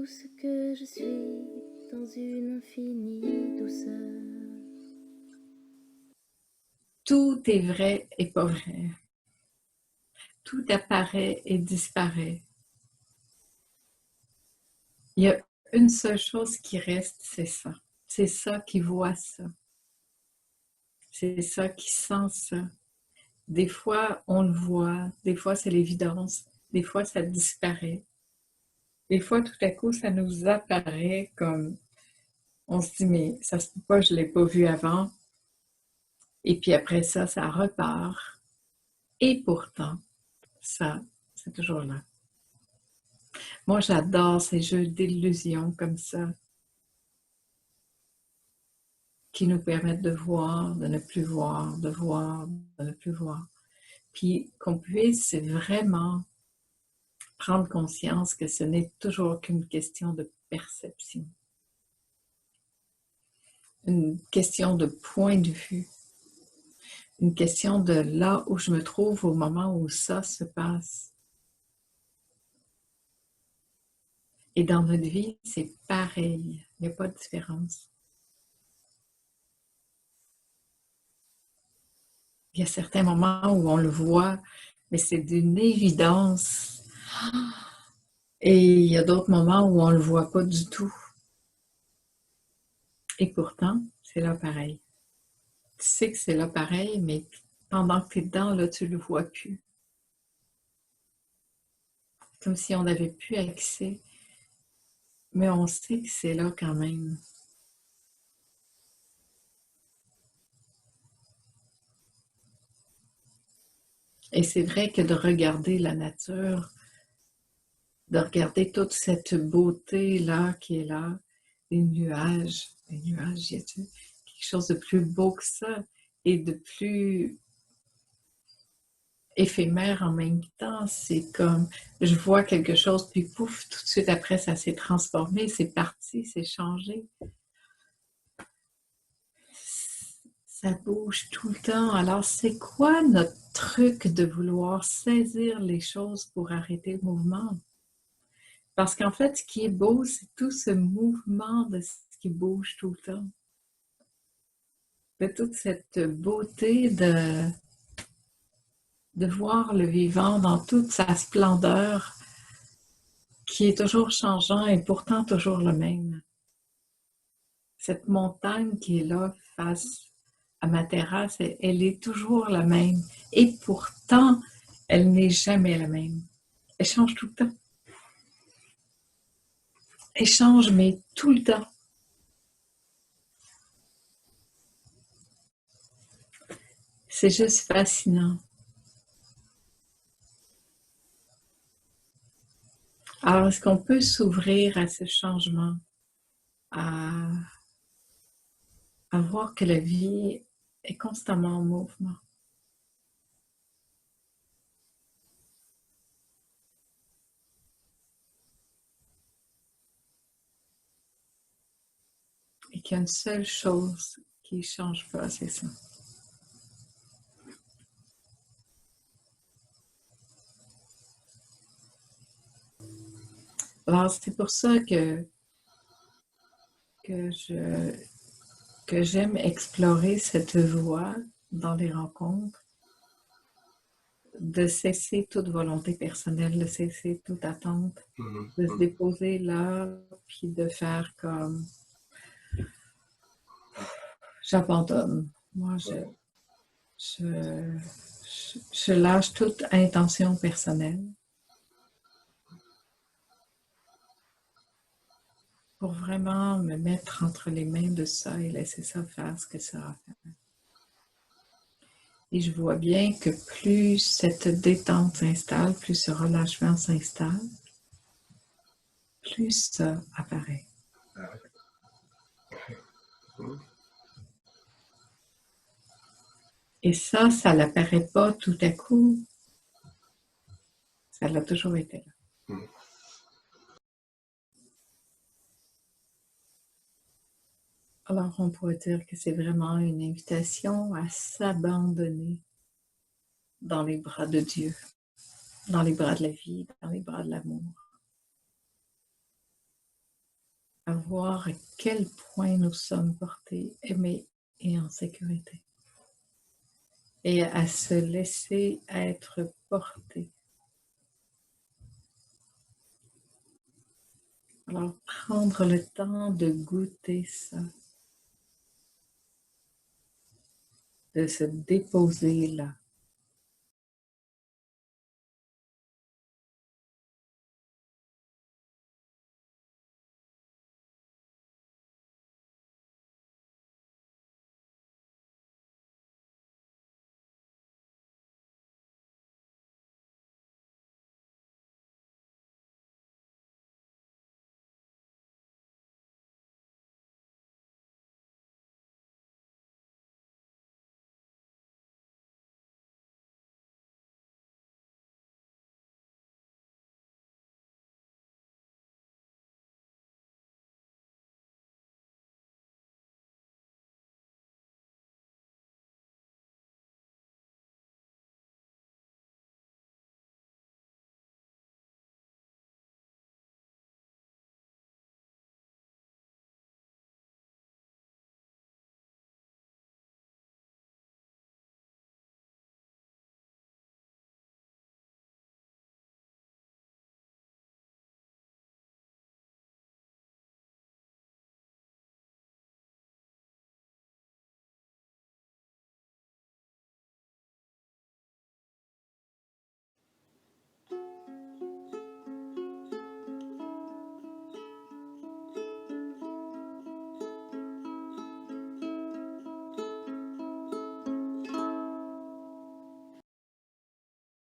tout ce que je suis dans une infinie douceur. Tout est vrai et pas vrai. Tout apparaît et disparaît. Il y a une seule chose qui reste, c'est ça. C'est ça qui voit ça. C'est ça qui sent ça. Des fois, on le voit. Des fois, c'est l'évidence. Des fois, ça disparaît. Des fois, tout à coup, ça nous apparaît comme... On se dit, mais ça se peut pas, je l'ai pas vu avant. Et puis après ça, ça repart. Et pourtant, ça, c'est toujours là. Moi, j'adore ces jeux d'illusions comme ça, qui nous permettent de voir, de ne plus voir, de voir, de ne plus voir. Puis qu'on puisse vraiment prendre conscience que ce n'est toujours qu'une question de perception, une question de point de vue, une question de là où je me trouve au moment où ça se passe. Et dans notre vie, c'est pareil, il n'y a pas de différence. Il y a certains moments où on le voit, mais c'est d'une évidence. Et il y a d'autres moments où on ne le voit pas du tout. Et pourtant, c'est là pareil. Tu sais que c'est là pareil, mais pendant que tu es dedans, là, tu ne le vois plus. Comme si on n'avait plus accès, mais on sait que c'est là quand même. Et c'est vrai que de regarder la nature, de regarder toute cette beauté-là qui est là, les nuages, y a-t-il quelque chose de plus beau que ça et de plus éphémère en même temps? C'est comme, je vois quelque chose, puis pouf, tout de suite après, ça s'est transformé, c'est parti, c'est changé. Ça bouge tout le temps. Alors, c'est quoi notre truc de vouloir saisir les choses pour arrêter le mouvement? Parce qu'en fait, ce qui est beau, c'est tout ce mouvement de ce qui bouge tout le temps. De toute cette beauté de voir le vivant dans toute sa splendeur, qui est toujours changeant et pourtant toujours le même. Cette montagne qui est là face à ma terrasse, elle est toujours la même. Et pourtant, elle n'est jamais la même. Elle change tout le temps. Elle change, mais tout le temps. C'est juste fascinant. Alors, est-ce qu'on peut s'ouvrir à ce changement, à voir que la vie est constamment en mouvement? Et qu'il y a une seule chose qui ne change pas, c'est ça. Alors, c'est pour ça que j'aime explorer cette voie dans les rencontres, de cesser toute volonté personnelle, de cesser toute attente, de se déposer là, puis de faire comme j'abandonne. Moi, je lâche toute intention personnelle pour vraiment me mettre entre les mains de ça et laisser ça faire ce que ça a à faire. Et je vois bien que plus cette détente s'installe, plus ce relâchement s'installe, plus ça apparaît. Et ça n'apparaît pas tout à coup. Ça l'a toujours été là. Alors, on pourrait dire que c'est vraiment une invitation à s'abandonner dans les bras de Dieu, dans les bras de la vie, dans les bras de l'amour. voir à quel point nous sommes portés, aimés et en sécurité. Et à se laisser être portés. Alors, prendre le temps de goûter ça, de se déposer là.